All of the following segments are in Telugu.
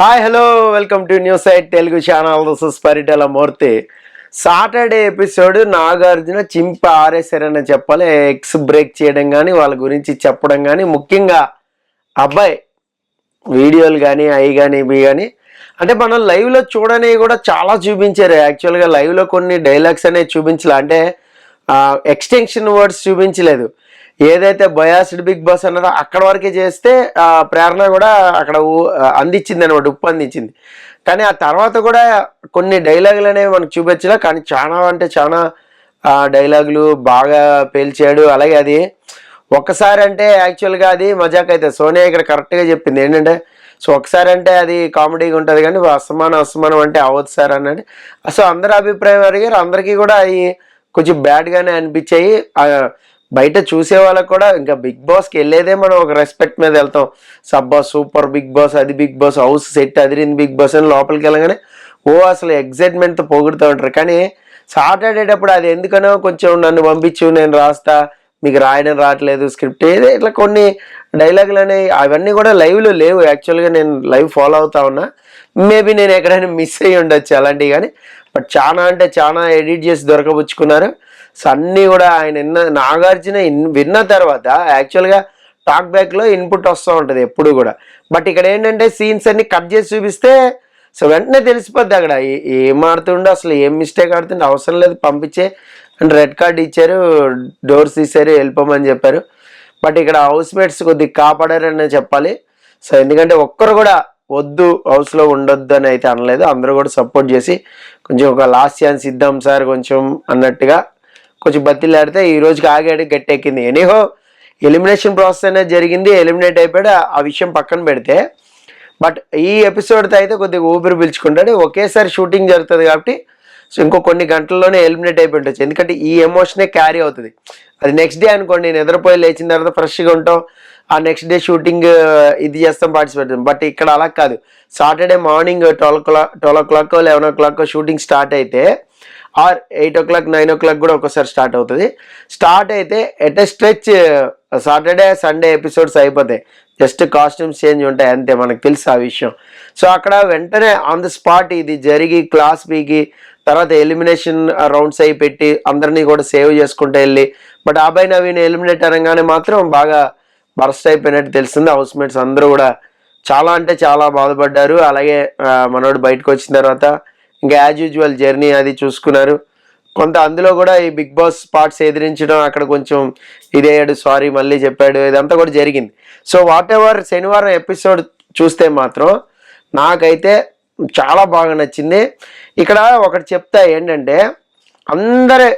Hi hello welcome to news site Telugu channel. This is Paritala Murthy. Saturday episode Nagarjuna చింప ఆరేశారని చెప్పాలి. ఎక్స్ బ్రేక్ చేయడం కానీ వాళ్ళ గురించి చెప్పడం కానీ, ముఖ్యంగా అబ్బాయి వీడియోలు కానీ అవి కానీ ఇవి కానీ అంటే మనం లైవ్లో చూడనివి కూడా చాలా చూపించారు. యాక్చువల్గా లైవ్లో కొన్ని డైలాగ్స్ అనేవి చూపించలే, అంటే ఎక్స్టెన్షన్ వర్డ్స్ చూపించలేదు. ఏదైతే బయాస్డ్ బిగ్ బాస్ అన్నదో అక్కడ వరకే చేస్తే ప్రేరణ కూడా అక్కడ అందించింది అనమాట, ఉప్పు అందించింది. కానీ ఆ తర్వాత కూడా కొన్ని డైలాగులు అనేవి మనకు చూపించలే, కానీ చాలా అంటే చాలా డైలాగులు బాగా పేల్చాడు. అలాగే అది ఒక్కసారి అంటే యాక్చువల్గా అది మజాక్ అయితే సోనియా ఇక్కడ కరెక్ట్గా చెప్పింది ఏంటంటే, సో ఒకసారి అంటే అది కామెడీగా ఉంటుంది కానీ అసమానం అంటే అవ్వదు సార్ అన్నాడు. సో అందరి అభిప్రాయం అడిగారు, అందరికీ కూడా అవి కొంచెం బ్యాడ్గానే అనిపించాయి. బయట చూసే వాళ్ళకి కూడా ఇంకా బిగ్ బాస్కి వెళ్ళేదే మనం ఒక రెస్పెక్ట్ మీద వెళ్తాం. సబ్బా సూపర్ బిగ్ బాస్, అది బిగ్ బాస్, హౌస్ సెట్ అదిరింది బిగ్ బాస్ అని లోపలికి వెళ్ళగానే అసలు ఎగ్జైట్మెంట్తో పొగుడుతూ ఉంటారు. కానీ సాటర్డేటప్పుడు అది ఎందుకనో కొంచెం నన్ను పంపించు నేను రాస్తా, మీకు రాయడం రావట్లేదు స్క్రిప్ట్ ఏదో ఇట్లా కొన్ని డైలాగులు అనేవి అవన్నీ కూడా లైవ్లో లేవు. యాక్చువల్గా నేను లైవ్ ఫాలో అవుతా ఉన్నా, మేబీ నేను ఎక్కడైనా మిస్ అయ్యి ఉండొచ్చు అలాంటివి. కానీ బట్ చాలా అంటే చాలా ఎడిట్ చేసి దొరకబుచ్చుకున్నారు. సో అన్నీ కూడా ఆయన నాగార్జున విన్న తర్వాత యాక్చువల్గా టాక్ బ్యాక్లో ఇన్పుట్ వస్తూ ఉంటుంది ఎప్పుడు కూడా. బట్ ఇక్కడ ఏంటంటే సీన్స్ అన్ని కట్ చేసి చూపిస్తే సో వెంటనే తెలిసిపోద్ది అక్కడ ఏం ఆడుతుండో, అసలు ఏం మిస్టేక్ ఆడుతుండో, అవసరం లేదు పంపించే అంటే రెడ్ కార్డ్ ఇచ్చారు, డోర్స్ తీశారు, వెళ్ళిపోమని చెప్పారు. బట్ ఇక్కడ హౌస్ మేట్స్ కొద్దిగా కాపాడారని చెప్పాలి. సో ఎందుకంటే ఒక్కరు కూడా వద్దు హౌస్లో ఉండొద్దు అని అయితే అనలేదు, అందరూ కూడా సపోర్ట్ చేసి కొంచెం ఒక లాస్ట్ ఛాన్స్ ఇద్దాం సార్ కొంచెం అన్నట్టుగా కొంచెం బతిలాడితే ఈ రోజుకి ఆగాడు, గట్టెక్కింది. ఎనీహో ఎలిమినేషన్ ప్రాసెస్ అనేది జరిగింది, ఎలిమినేట్ అయిపోయాడు. ఆ విషయం పక్కన పెడితే బట్ ఈ ఎపిసోడ్తో అయితే కొద్దిగా ఊపిరి పీల్చుకుంటాడు. ఒకేసారి షూటింగ్ జరుగుతుంది కాబట్టి సో ఇంకో కొన్ని గంటల్లోనే ఎలిమినేట్ అయిపోయి ఉండొచ్చు. ఎందుకంటే ఈ ఎమోషనే క్యారీ అవుతుంది. అది నెక్స్ట్ డే అనుకోండి, నిద్రపోయి లేచిన తర్వాత ఫ్రెష్గా ఉంటాం, ఆ నెక్స్ట్ డే షూటింగ్ ఇది చేస్తాం, పార్టిసిపేట్ చేస్తాం. బట్ ఇక్కడ అలా కాదు. Saturday morning 12 o'clock 11 o'clock shooting start అయితే, ఆర్ 8 o'clock 9 o'clock కూడా ఒక్కోసారి స్టార్ట్ అవుతుంది. స్టార్ట్ అయితే at a stretch Saturday Sunday episodes అయిపోతాయి, జస్ట్ కాస్ట్యూమ్స్ చేంజ్ ఉంటాయి అంతే, మనకు తెలుసు ఆ విషయం. సో అక్కడ వెంటనే ఆన్ ద స్పాట్ ఇది జరిగి క్లాస్ పీకి తర్వాత ఎలిమినేషన్ రౌండ్స్ అయి పెట్టి అందరినీ కూడా సేవ్ చేసుకుంటూ వెళ్ళి, బట్ అబ్బాయి నవీన్ ఎలిమినేట్ అనగానే మాత్రం బాగా బర్స్ట్ అయిపోయినట్టు తెలిసింది. హౌస్ మేట్స్ అందరూ కూడా చాలా అంటే చాలా బాధపడ్డారు. అలాగే మనోడు బయటకు వచ్చిన తర్వాత ఇంకా యాజ్ యూజువల్ జర్నీ అది చూసుకున్నారు. కొంత అందులో కూడా ఈ బిగ్ బాస్ పార్ట్స్ ఎదిరించడం, అక్కడ కొంచెం ఇదయ్యాడు, సారీ మళ్ళీ చెప్పాడు, ఇదంతా కూడా జరిగింది. సో వాట్ ఎవర్ శనివారం ఎపిసోడ్ చూస్తే మాత్రం నాకైతే చాలా బాగా నచ్చింది. ఇక్కడ ఒకటి చెప్తా ఏంటంటే, అందరి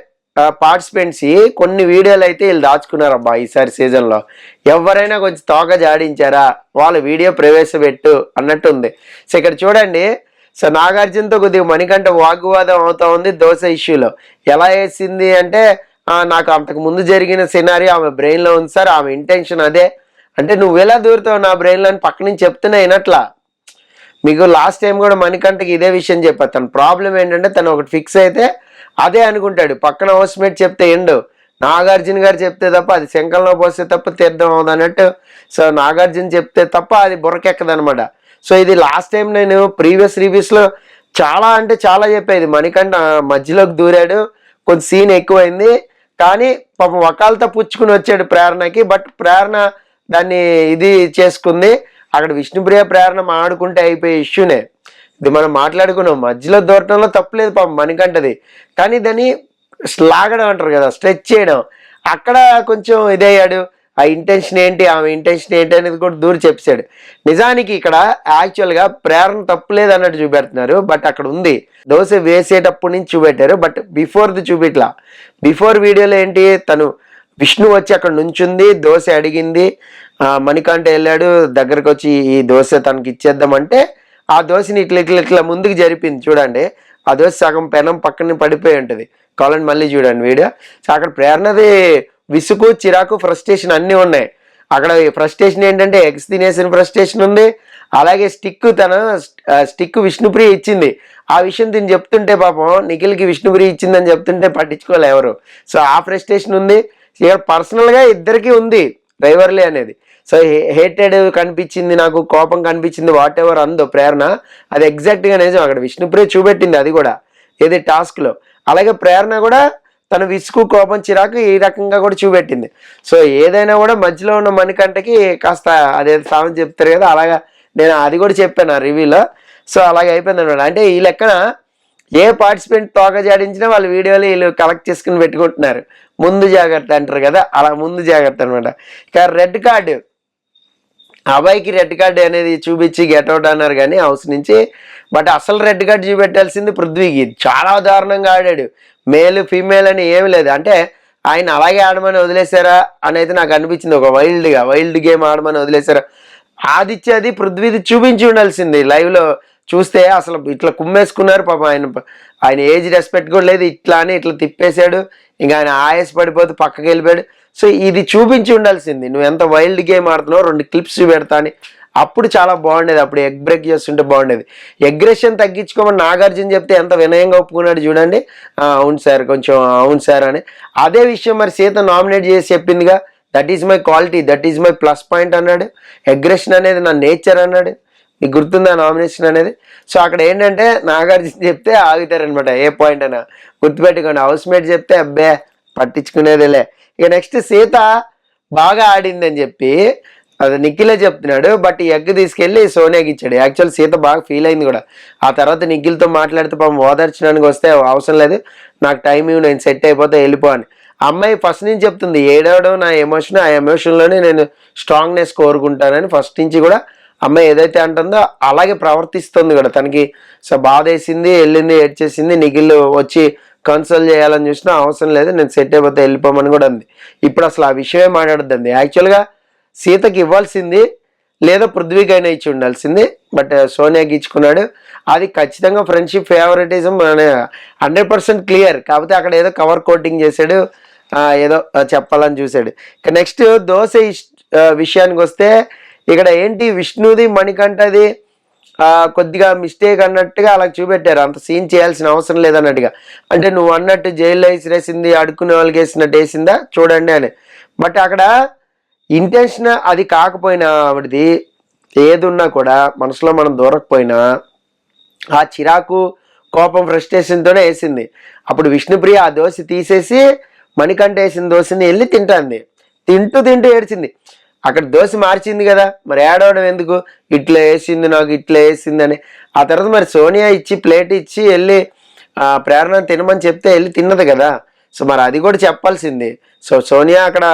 పార్టిసిపెంట్స్ కొన్ని వీడియోలు అయితే వీళ్ళు దాచుకున్నారు అబ్బా ఈసారి సీజన్లో. ఎవరైనా కొంచెం తోక జాడించారా, వాళ్ళ వీడియో ప్రవేశపెట్టు అన్నట్టు ఉంది. సో ఇక్కడ చూడండి, సో నాగార్జునతో కొద్దిగా మణికంఠ వాగ్వాదం అవుతా ఉంది దోశ ఇష్యూలో. ఎలా వేసింది అంటే, నాకు అంతకు ముందు జరిగిన సినారీ ఆమె బ్రెయిన్లో ఉంది సార్, ఆమె ఇంటెన్షన్ అదే అంటే, నువ్వు ఎలా దూరుతావు నా బ్రెయిన్లో అని పక్క నుంచి చెప్తున్నా వినట్లా. మీకు లాస్ట్ టైం కూడా మణికంఠకి ఇదే విషయం చెప్పారు. తన ప్రాబ్లం ఏంటంటే తను ఒకటి ఫిక్స్ అయితే అదే అనుకుంటాడు, పక్కన హౌస్మేట్ చెప్తే ఎండు, నాగార్జున గారు చెప్తే తప్ప అది శంఖంలో పోస్తే తప్ప తీర్థం అవుతుంది అన్నట్టు. సో నాగార్జున చెప్తే తప్ప అది బుర్రకెక్కదనమాట. సో ఇది లాస్ట్ టైం నేను ప్రీవియస్ రివ్యూస్లో చాలా అంటే చాలా చెప్పేది, మణికంఠ మధ్యలోకి దూరాడు, కొంచెం సీన్ ఎక్కువైంది, కానీ పాపం వకాలతో పుచ్చుకుని వచ్చాడు ప్రేరణకి. బట్ ప్రేరణ దాన్ని ఇది చేసుకుంది. అక్కడ విష్ణుప్రియ ప్రేరణ ఆడుకుంటే అయిపోయే ఇష్యూనే, ఇది మనం మాట్లాడుకున్నాం. మధ్యలో దూరటంలో తప్పలేదు పాపం మణికంఠది, కానీ దాన్ని లాగడం అంటారు కదా, స్ట్రెచ్ చేయడం, అక్కడ కొంచెం ఇదయ్యాడు. ఆ ఇంటెన్షన్ ఏంటి, ఆమె ఇంటెన్షన్ ఏంటి అనేది కూడా దూరం చెప్పాడు. నిజానికి ఇక్కడ యాక్చువల్గా ప్రేరణ తప్పులేదు అన్నట్టు చూపెడుతున్నారు, బట్ అక్కడ ఉంది. దోశ వేసేటప్పటి నుంచి చూపెట్టారు, బట్ బిఫోర్ది చూపిట్లా. బిఫోర్ వీడియోలో ఏంటి, తను విష్ణు వచ్చి అక్కడ నుంచుంది, దోశ అడిగింది, మణికంఠ వెళ్ళాడు దగ్గరకు వచ్చి ఈ దోశ తనకి ఇచ్చేద్దామంటే ఆ దోశని ఇట్లా ముందుకు జరిపింది చూడండి. ఆ దోశ సగం పెనం పక్కన పడిపోయి ఉంటుంది, కావాలని మళ్ళీ చూడండి వీడియో. సో అక్కడ ప్రేరణది విసుగు, చిరాకు, ఫ్రస్ట్రేషన్ అన్నీ ఉన్నాయి. అక్కడ ఫ్రస్ట్రేషన్ ఏంటంటే ఎగ్స్ తినేసిన ఫ్రస్ట్రేషన్ ఉంది, అలాగే స్టిక్ విష్ణుప్రియ ఇచ్చింది. ఆ విషయం దీన్ని చెప్తుంటే పాపం నిఖిల్కి విష్ణుప్రియ ఇచ్చిందని చెప్తుంటే పట్టించుకోలే ఎవరు. సో ఆ ఫ్రస్ట్రేషన్ ఉంది. ఇక్కడ పర్సనల్గా ఇద్దరికి ఉంది రైవర్లీ అనేది. సో హేటెడ్ కనిపించింది, నాకు కోపం కనిపించింది, వాట్ ఎవర్ అందో ప్రేరణ, అది ఎగ్జాక్ట్గా నిజం. అక్కడ విష్ణుప్రియ చూపెట్టింది అది కూడా ఏది టాస్క్లో. అలాగే ప్రేరణ కూడా తన విసుగు, కోపం, చిరాకు ఈ రకంగా కూడా చూపెట్టింది. సో ఏదైనా కూడా మధ్యలో ఉన్న మణికంఠకి కాస్త అదేదో సామెత చెప్తారు కదా, అలాగా నేను అది కూడా చెప్పాను ఆ రివ్యూలో. సో అలాగే అయిపోయింది అనమాట. అంటే ఈ లెక్కన ఏ పార్టిసిపెంట్ తోక జాడించినా వాళ్ళ వీడియోలు వీళ్ళు కలెక్ట్ చేసుకుని పెట్టుకుంటున్నారు. ముందు జాగ్రత్త అంటారు కదా, అలా ముందు జాగ్రత్త అనమాట. ఇక రెడ్ కార్డు, అబ్బాయికి రెడ్ కార్డు అనేది చూపించి గెట్అవుట్ అన్నారు కానీ హౌస్ నుంచి. బట్ అసలు రెడ్ కార్డు చూపెట్టాల్సింది పృథ్వీకి. చాలా దారుణంగా ఆడాడు. మేల్ ఫీమేల్ అని ఏమి లేదు. అంటే ఆయన అలాగే ఆడమని వదిలేశారా అనేది నాకు అనిపించింది. ఒక వైల్డ్ గేమ్ ఆడమని వదిలేశారా. ఆదిత్య అది పృథ్వీది చూపించి ఉండాల్సింది. లైవ్లో చూస్తే అసలు ఇట్లా కుమ్మేసుకున్నారు పాపం. ఆయన ఏజ్ రెస్పెక్ట్ కూడా లేదు. ఇట్లా అని ఇట్లా తిప్పేశాడు. ఇంకా ఆయన ఆయాస పడిపోతే పక్కకి వెళ్ళిపోయాడు. సో ఇది చూపించి ఉండాల్సింది. నువ్వు ఎంత వైల్డ్ గేమ్ ఆడుతున్నావు, 2 క్లిప్స్ చూపెడతా అని. అప్పుడు చాలా బాగుండేది. అప్పుడు ఎగ్ బ్రేక్ చేస్తుంటే బాగుండేది. ఎగ్రెషన్ తగ్గించుకోమని నాగార్జున చెప్తే ఎంత వినయంగా ఒప్పుకున్నాడు చూడండి. అవును సార్, కొంచెం అవును సార్ అని. అదే విషయం మరి సీత నామినేట్ చేసి చెప్పిందిగా, that is my quality, that is my plus point అన్నాడు. ఎగ్రెషన్ అనేది నా నేచర్ అన్నాడు. మీకు గుర్తుందా నామినేషన్ అనేది? సో అక్కడ ఏంటంటే నాగార్జున చెప్తే ఆగుతారనమాట, ఏ పాయింట్ అయినా గుర్తుపెట్టుకోండి. హౌస్ మేట్ చెప్తే అబ్బే పట్టించుకునేదేలే. ఇక నెక్స్ట్ సీత బాగా ఆడింది అని చెప్పి అది నిఖిలే చెప్తున్నాడు. బట్ ఈ ఎగ్ తీసుకెళ్ళి సోనియాకి ఇచ్చాడు. యాక్చువల్ సీత బాగా ఫీల్ అయింది కూడా. ఆ తర్వాత నిఖిల్తో మాట్లాడితే పాపం ఓదార్చడానికి వస్తే అవసరం లేదు, నాకు టైం ఇవ్వు, నేను సెట్ అయిపోతే వెళ్ళిపో అని. అమ్మాయి ఫస్ట్ నుంచి చెప్తుంది, ఏడవడం నా ఎమోషన్, ఆ ఎమోషన్లోనే నేను స్ట్రాంగ్నెస్ కోరుకుంటానని ఫస్ట్ నుంచి కూడా అమ్మాయి ఏదైతే అంటుందో అలాగే ప్రవర్తిస్తుంది కూడా. తనకి సో బాధ వేసింది, వెళ్ళింది, ఏడ్చేసింది. నిఖిల్ వచ్చి కన్సల్ట్ చేయాలని చూసినా అవసరం లేదు, నేను సెట్ అయిపోతే వెళ్ళిపోమని కూడా ఉంది. ఇప్పుడు అసలు ఆ విషయమే మాట్లాడద్దండి. యాక్చువల్గా సీతకి ఇవ్వాల్సింది లేదా పృథ్వీకైనా ఇచ్చి ఉండాల్సింది. బట్ సోనియాకి ఇచ్చుకున్నాడు. అది ఖచ్చితంగా ఫ్రెండ్షిప్ ఫేవరెటిజం 100% క్లియర్. కాకపోతే అక్కడ ఏదో కవర్ కోటింగ్ చేశాడు, ఏదో చెప్పాలని చూశాడు. ఇక నెక్స్ట్ దోశ విషయానికి వస్తే ఇక్కడ ఏంటి విష్ణుది మణికంఠది కొద్దిగా మిస్టేక్ అన్నట్టుగా అలా చూపెట్టారు. అంత సీన్ చేయాల్సిన అవసరం లేదన్నట్టుగా. అంటే నువ్వు అన్నట్టు జైల్లో వేసిరేసింది, అడుక్కునే వాళ్ళకి వేసినట్టు వేసిందా చూడండి అని. బట్ అక్కడ ఇంటెన్షన్ అది కాకపోయినా, ఆవిడది ఏదున్నా కూడా మనసులో మనం దూరకపోయినా ఆ చిరాకు, కోపం, ఫ్రస్ట్రేషన్తోనే వేసింది. అప్పుడు విష్ణుప్రియ ఆ దోశ తీసేసి మణికంఠ వేసిన దోశని వెళ్ళి తింటాంది. తింటూ ఏడ్చింది. అక్కడ దోశ మార్చింది కదా, మరి ఏడవడం ఎందుకు? ఇట్లా వేసింది, నాకు ఇట్లా వేసింది అని. ఆ తర్వాత మరి సోనియా ఇచ్చి ప్లేట్ ఇచ్చి వెళ్ళి ప్రేరణ తినమని చెప్తే వెళ్ళి తిన్నది కదా. సో మరి అది కూడా చెప్పాల్సింది. సో సోనియా అక్కడ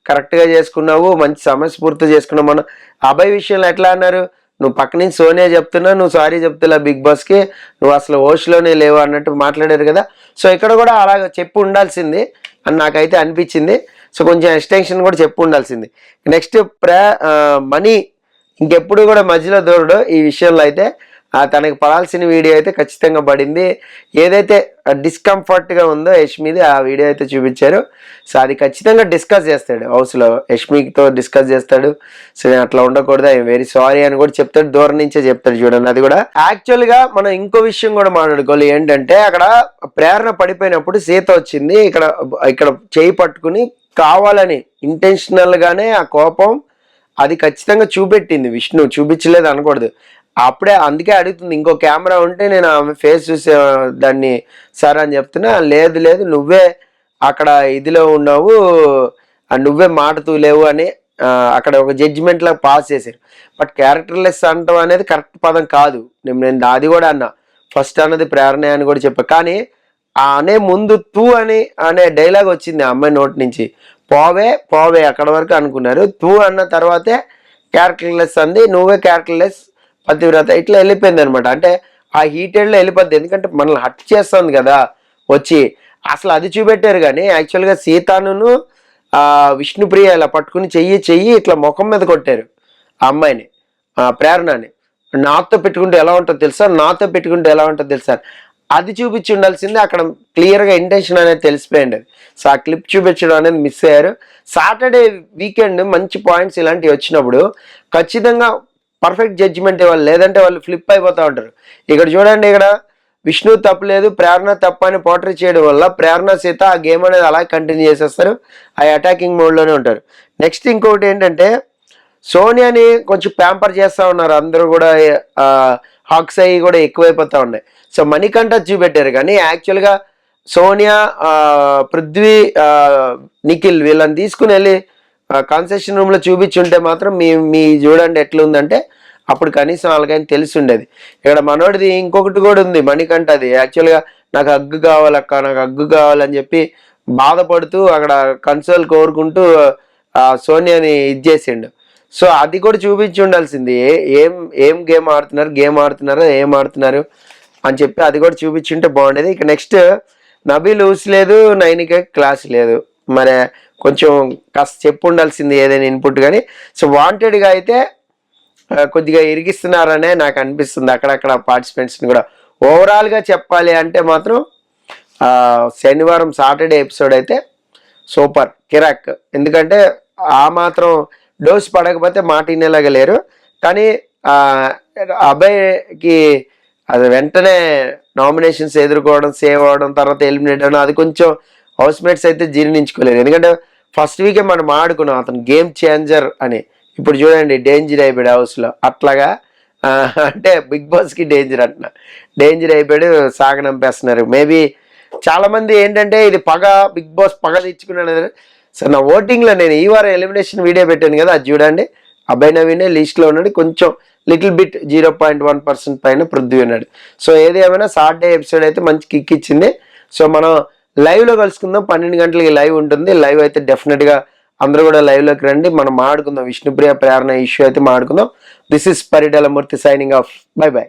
కరెక్ట్గా చేసుకున్నావు, మంచి సమస్ఫూర్తి చేసుకున్నావు. మనం అభయ్ విషయంలో ఎట్లా అన్నారు, నువ్వు పక్క నుంచి సోనియా చెప్తున్నా, నువ్వు సారీ చెప్తున్నా బిగ్ బాస్కి, నువ్వు అసలు ఓష్లోనే లేవు అన్నట్టు మాట్లాడారు కదా. సో ఇక్కడ కూడా అలాగ చెప్పి ఉండాల్సింది అని నాకైతే అనిపించింది. సో కొంచెం ఎక్స్టెన్షన్ కూడా చెప్పు ఉండాల్సింది. నెక్స్ట్ మనీ ఇంకెప్పుడు కూడా మధ్యలో దూరడు ఈ విషయంలో అయితే. తనకి పడాల్సిన వీడియో అయితే ఖచ్చితంగా పడింది. ఏదైతే డిస్కంఫర్ట్గా ఉందో యష్మిది ఆ వీడియో అయితే చూపించారు. సో అది ఖచ్చితంగా డిస్కస్ చేస్తాడు హౌస్లో, యష్మితో డిస్కస్ చేస్తాడు. సో నేను అట్లా ఉండకూడదు, ఐ వెరీ సారీ అని కూడా చెప్తాడు. దూరం నుంచే చెప్తాడు చూడండి. అది కూడా యాక్చువల్గా మనం ఇంకో విషయం కూడా మాట్లాడుకోవాలి. ఏంటంటే అక్కడ ప్రేరణ పడిపోయినప్పుడు సీత వచ్చింది, ఇక్కడ చేయి పట్టుకుని కావాలని ఇంటెన్షనల్గానే ఆ కోపం అది ఖచ్చితంగా చూపెట్టింది. విష్ణు చూపించలేదు అనకూడదు. అప్పుడే అందుకే అడుగుతుంది, ఇంకో కెమెరా ఉంటే నేను ఆమె ఫేస్ చూసే దాన్ని సార్ అని చెప్తున్నా. లేదు నువ్వే అక్కడ ఇదిలో ఉన్నావు, నువ్వే మాటతూ లేవు అని అక్కడ ఒక జడ్జిమెంట్ లాగా పాస్ చేశారు. బట్ క్యారెక్టర్లెస్ అనటం అనేది కరెక్ట్ పదం కాదు. నేను అది కూడా అన్నా, ఫస్ట్ అన్నది ప్రేరణ అని కూడా చెప్పా. కానీ అనే ముందు తూ అనే డైలాగ్ వచ్చింది ఆ అమ్మాయి నోటి నుంచి. పోవే అక్కడ వరకు అనుకున్నారు. తూ అన్న తర్వాతే క్యారెక్టర్లెస్ అంది, నువ్వే క్యారెక్టర్లెస్ పతివ్రత ఇట్లా వెళ్ళిపోయింది అనమాట. అంటే ఆ హీటెడ్లో వెళ్ళిపోద్ది, ఎందుకంటే మనల్ని హట్ చేస్తుంది కదా వచ్చి. అసలు అది చూపెట్టారు. కానీ యాక్చువల్గా సీతాను విష్ణుప్రియ ఇలా పట్టుకుని చెయ్యి ఇట్లా ముఖం మీద కొట్టారు ఆ అమ్మాయిని, ప్రేరణని. నాతో పెట్టుకుంటే ఎలా ఉంటుందో తెలుసా, అది చూపించి ఉండాల్సింది. అక్కడ క్లియర్గా ఇంటెన్షన్ అనేది తెలిసిపోయింది. సో ఆ క్లిప్ చూపించడం అనేది మిస్ అయ్యారు. సాటర్డే వీకెండ్ మంచి పాయింట్స్ ఇలాంటివి వచ్చినప్పుడు ఖచ్చితంగా పర్ఫెక్ట్ జడ్జిమెంట్ ఇవ్వాలి, లేదంటే వాళ్ళు ఫ్లిప్ అయిపోతూ ఉంటారు. ఇక్కడ చూడండి, ఇక్కడ విష్ణు తప్పలేదు, ప్రేరణ తప్ప అని పోర్ట్రీ చేయడం వల్ల ప్రేరణ సీత ఆ గేమ్ అనేది అలా కంటిన్యూ చేసేస్తారు. ఆ అటాకింగ్ మోడ్లోనే ఉంటారు. నెక్స్ట్ ఇంకొకటి ఏంటంటే సోనియాని కొంచెం ప్యాంపర్ చేస్తూ ఉన్నారు అందరూ కూడా, హాక్స్ అయ్యి కూడా ఎక్కువైపోతూ ఉన్నాయి. సో మణికంఠ చూపెట్టారు కానీ యాక్చువల్గా సోనియా, పృథ్వీ, నిఖిల్ వీళ్ళని తీసుకుని వెళ్ళి కన్సెషన్ రూమ్లో చూపించుంటే మాత్రం మీ చూడండి ఎట్లుందంటే అప్పుడు కనీసం వాళ్ళకైనా తెలిసి ఉండేది. ఇక్కడ మనోడిది ఇంకొకటి కూడా ఉంది, మణికంఠది. యాక్చువల్గా నాకు హగ్గు కావాలక్క, నాకు హగ్గు కావాలని చెప్పి బాధపడుతూ అక్కడ కన్సోల్ కోరుకుంటూ సోనియాని ఇచ్చేసిండు. సో అది కూడా చూపించి ఉండాల్సింది, ఏం గేమ్ ఆడుతున్నారో ఏం ఆడుతున్నారు అని చెప్పి అది కూడా చూపించుంటే బాగుండేది. ఇక నెక్స్ట్ నబీల్ ఊసలేదు, నైనిక క్లాస్ లేదు. మరి కొంచెం కాస్త చెప్పు ఉండాల్సింది ఏదైనా ఇన్పుట్ కానీ. సో వాంటెడ్గా అయితే కొద్దిగా ఇరిగిస్తున్నారనే నాకు అనిపిస్తుంది అక్కడక్కడ పార్టిసిపెంట్స్ని కూడా. ఓవరాల్గా చెప్పాలి అంటే మాత్రం శనివారం సాటర్డే ఎపిసోడ్ అయితే సూపర్ కిరాక్. ఎందుకంటే ఆ మాత్రం డోస్ పడకపోతే మాట వినేలాగా లేరు. కానీ అభయ్కి అది వెంటనే నామినేషన్స్ ఎదుర్కోవడం, సేవ్ అవ్వడం, తర్వాత ఎలిమినేట్ అవ్వడం, అది కొంచెం హౌస్మేట్స్ అయితే జీర్ణించుకోలేరు. ఎందుకంటే ఫస్ట్ వీకే మనం ఆడుకున్నాం అతను గేమ్ చేంజర్ అని. ఇప్పుడు చూడండి డేంజర్ అయిపోయాడు హౌస్లో. అట్లాగా అంటే బిగ్ బాస్కి డేంజర్ అయిపోయాడు, సాగనంపేస్తున్నారు. మేబీ చాలామంది ఏంటంటే ఇది బిగ్ బాస్ పగ తెచ్చుకున్నాడు. సో నా ఓటింగ్లో నేను ఈ వారం ఎలిమినేషన్ వీడియో పెట్టాను కదా, అది చూడండి. అభయ్ నవీనే లీస్ట్లో ఉన్నాడు, కొంచెం లిటిల్ బిట్ 0.1% పైన పృథ్వీ ఉన్నాడు. సో ఏది ఏమైనా సాటర్డే ఎపిసోడ్ అయితే మంచి కిక్ ఇచ్చింది. సో మనం లైవ్లో కలుసుకుందాం, 12 గంటలకి లైవ్ ఉంటుంది. లైవ్ అయితే డెఫినెట్గా అందరూ కూడా లైవ్లోకి రండి, మనం మాట్లాడుకుందాం. విష్ణుప్రియ ప్రేరణ ఇష్యూ అయితే మాట్లాడుకుందాం. This is Paritala Murthy signing off. By by.